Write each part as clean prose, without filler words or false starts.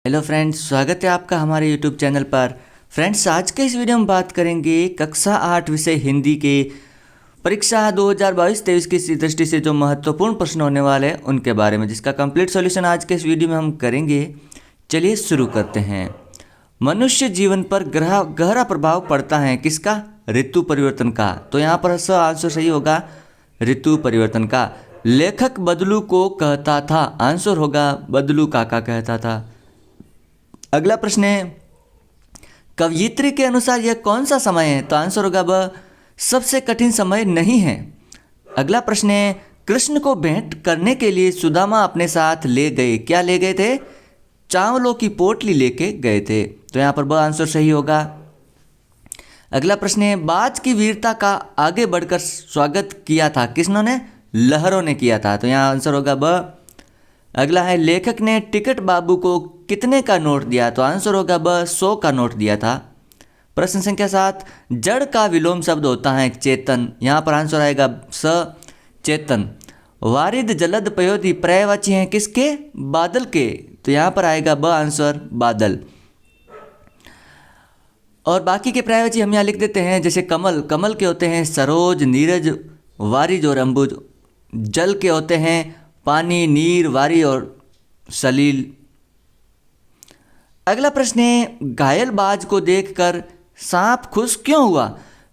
Hello friends, स्वागत है आपका हमारे यूट्यूब चैनल पर। फ्रेंड्स, आज के इस वीडियो में बात करेंगे कक्षा 8 विषय हिंदी के परीक्षा 2022-23 की दृष्टि से जो महत्वपूर्ण प्रश्न होने वाले हैं उनके बारे में, जिसका कंप्लीट सॉल्यूशन आज के इस वीडियो में हम करेंगे। चलिए शुरू करते हैं। मनुष्य जीवन पर गहरा प्रभाव पड़ता है किसका? ऋतु परिवर्तन का। तो यहाँ पर आंसर सही होगा ऋतु परिवर्तन का। लेखक बदलू को कहता था, आंसर होगा बदलू काका कहता था। अगला प्रश्न है, कवयित्री के अनुसार यह कौन सा समय है? तो आंसर होगा वह सबसे कठिन समय नहीं है। अगला प्रश्न है, कृष्ण को भेंट करने के लिए सुदामा अपने साथ ले गए, क्या ले गए थे? चावलों की पोटली लेके गए थे। तो यहाँ पर वह आंसर सही होगा। अगला प्रश्न है, बाज की वीरता का आगे बढ़कर स्वागत किया था किसने? लहरों ने किया था। तो यहाँ आंसर होगा वह। अगला है, लेखक ने टिकट बाबू को कितने का नोट दिया? तो आंसर होगा वह 100 का नोट दिया था। प्रश्न संख्या 7, जड़ का विलोम शब्द होता है चेतन, यहाँ पर आंसर आएगा स चेतन। वारिद जलद पयोधी पर्यायवाची हैं किसके? बादल के। तो यहाँ पर आएगा ब आंसर बादल। और बाकी के पर्यायवाची हम यहाँ लिख देते हैं, जैसे कमल, कमल के होते हैं सरोज, नीरज, वारिज और अंबुज। जल के होते हैं पानी, नीर, वारी और सलील। अगला प्रश्न है, घायल बाज को देखकर सांप खुश क्यों हुआ?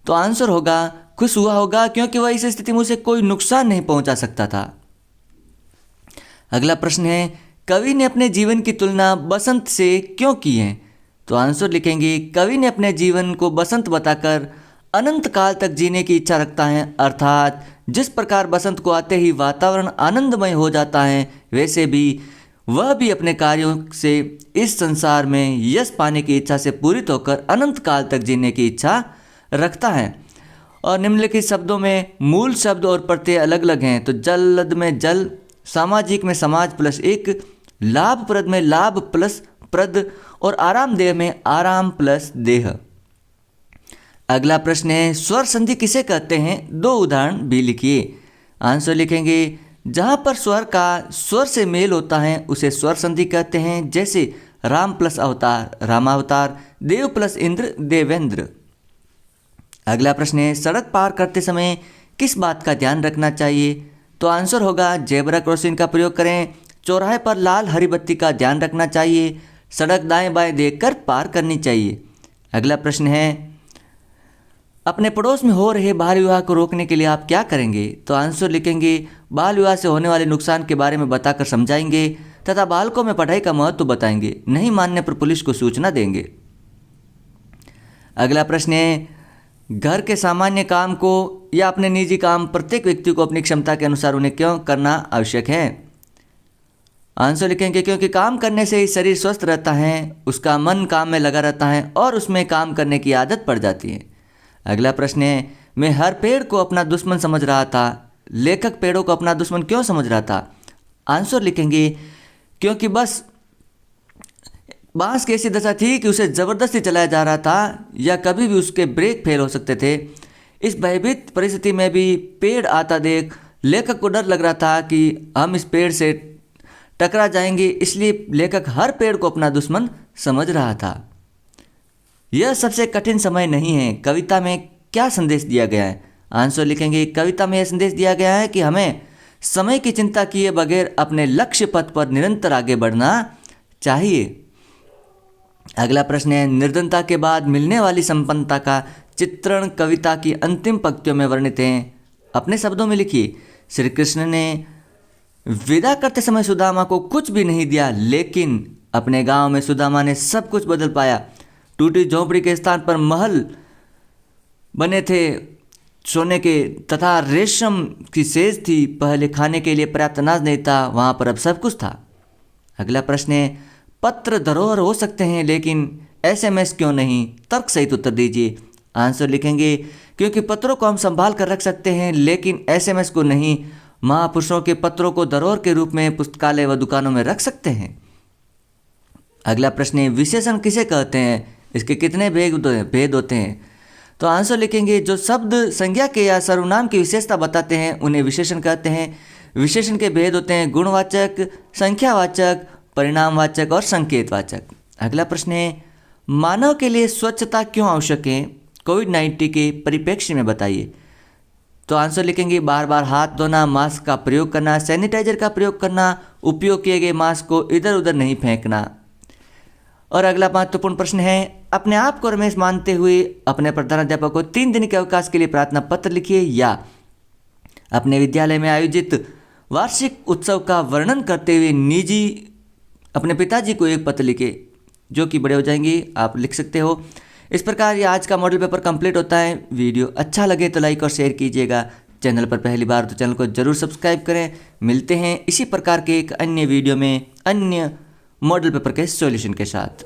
तो आंसर होगा खुश हुआ होगा क्योंकि वह इस स्थिति में उसे कोई नुकसान नहीं पहुंचा सकता था। अगला प्रश्न है, कवि ने अपने जीवन की तुलना बसंत से क्यों की है? तो आंसर लिखेंगे, कवि ने अपने जीवन को बसंत बताकर अनंत काल तक जीने की इच्छा रखता है, अर्थात जिस प्रकार बसंत को आते ही वातावरण आनंदमय हो जाता है, वैसे भी वह भी अपने कार्यों से इस संसार में यश पाने की इच्छा से पूरित होकर अनंत काल तक जीने की इच्छा रखता है। और निम्नलिखित शब्दों में मूल शब्द और प्रत्यय अलग अलग हैं। तो जलद में जल, सामाजिक में समाज प्लस एक, लाभप्रद में लाभ प्लस प्रद और आरामदेह में आराम प्लस देह। अगला प्रश्न है, स्वर संधि किसे कहते हैं? 2 उदाहरण भी लिखिए। आंसर लिखेंगे, जहाँ पर स्वर का स्वर से मेल होता है उसे स्वर संधि कहते हैं, जैसे राम प्लस अवतार रामावतार, देव प्लस इंद्र देवेंद्र। अगला प्रश्न है, सड़क पार करते समय किस बात का ध्यान रखना चाहिए? तो आंसर होगा जेब्रा क्रॉसिंग का प्रयोग करें, चौराहे पर लाल हरी बत्ती का ध्यान रखना चाहिए, सड़क दाएं बाएं देखकर पार करनी चाहिए। अगला प्रश्न है, अपने पड़ोस में हो रहे बाल विवाह को रोकने के लिए आप क्या करेंगे? तो आंसर लिखेंगे, बाल विवाह से होने वाले नुकसान के बारे में बताकर समझाएंगे तथा बालकों में पढ़ाई का महत्व बताएंगे, नहीं मानने पर पुलिस को सूचना देंगे। अगला प्रश्न है, घर के सामान्य काम को या अपने निजी काम प्रत्येक व्यक्ति को अपनी क्षमता के अनुसार उन्हें क्यों करना आवश्यक है? आंसर लिखेंगे, क्योंकि काम करने से ही शरीर स्वस्थ रहता है, उसका मन काम में लगा रहता है और उसमें काम करने की आदत पड़ जाती है। अगला प्रश्न है, मैं हर पेड़ को अपना दुश्मन समझ रहा था, लेखक पेड़ों को अपना दुश्मन क्यों समझ रहा था? आंसर लिखेंगे, क्योंकि बांस की ऐसी दशा थी कि उसे ज़बरदस्ती चलाया जा रहा था या कभी भी उसके ब्रेक फेल हो सकते थे। इस भयभीत परिस्थिति में भी पेड़ आता देख लेखक को डर लग रहा था कि हम इस पेड़ से टकरा जाएंगे, इसलिए लेखक हर पेड़ को अपना दुश्मन समझ रहा था। यह सबसे कठिन समय नहीं है। कविता में क्या संदेश दिया गया है? आंसर लिखेंगे, कविता में यह संदेश दिया गया है कि हमें समय की चिंता किए बगैर अपने लक्ष्य पथ पर निरंतर आगे बढ़ना चाहिए। अगला प्रश्न है, निर्धनता के बाद मिलने वाली संपन्नता का चित्रण कविता की अंतिम पंक्तियों में वर्णित है, अपने शब्दों में लिखिए। श्री कृष्ण ने विदा करते समय सुदामा को कुछ भी नहीं दिया, लेकिन अपने गांव में सुदामा ने सब कुछ बदल पाया। टूटी झोंपड़ी के स्थान पर महल बने थे सोने के तथा रेशम की सेज थी। पहले खाने के लिए पर्याप्त अनाज नहीं था, वहाँ पर अब सब कुछ था। अगला प्रश्न है, पत्र धरोहर हो सकते हैं लेकिन एसएमएस क्यों नहीं? तर्क सहित उत्तर दीजिए। आंसर लिखेंगे, क्योंकि पत्रों को हम संभाल कर रख सकते हैं लेकिन एसएमएस को नहीं। महापुरुषों के पत्रों को धरोहर के रूप में पुस्तकालय व दुकानों में रख सकते हैं। अगला प्रश्न है, विशेषण किसे कहते हैं? इसके कितने भेद होते हैं? तो आंसर लिखेंगे, जो शब्द संज्ञा के या सर्वनाम की विशेषता बताते हैं उन्हें विशेषण कहते हैं। विशेषण के भेद होते हैं गुणवाचक, संख्यावाचक, परिणामवाचक और संकेतवाचक। अगला प्रश्न है, मानव के लिए स्वच्छता क्यों आवश्यक है, कोविड-19 के परिप्रेक्ष्य में बताइए। तो आंसर लिखेंगे बार बार हाथ धोना, मास्क का प्रयोग करना, सैनिटाइजर का प्रयोग करना, उपयोग किए गए मास्क को इधर उधर नहीं फेंकना। और अगला महत्वपूर्ण प्रश्न है, अपने आप को रमेश मानते हुए अपने प्रधानाध्यापक को 3 दिन के अवकाश के लिए प्रार्थना पत्र लिखिए, या अपने विद्यालय में आयोजित वार्षिक उत्सव का वर्णन करते हुए निजी अपने पिताजी को एक पत्र लिखे, जो कि बड़े हो जाएंगे, आप लिख सकते हो। इस प्रकार ये आज का मॉडल पेपर कंप्लीट होता है। वीडियो अच्छा लगे तो लाइक और शेयर कीजिएगा। चैनल पर पहली बार तो चैनल को जरूर सब्सक्राइब करें। मिलते हैं इसी प्रकार के एक अन्य वीडियो में अन्य मॉडल पेपर के सॉल्यूशन के साथ।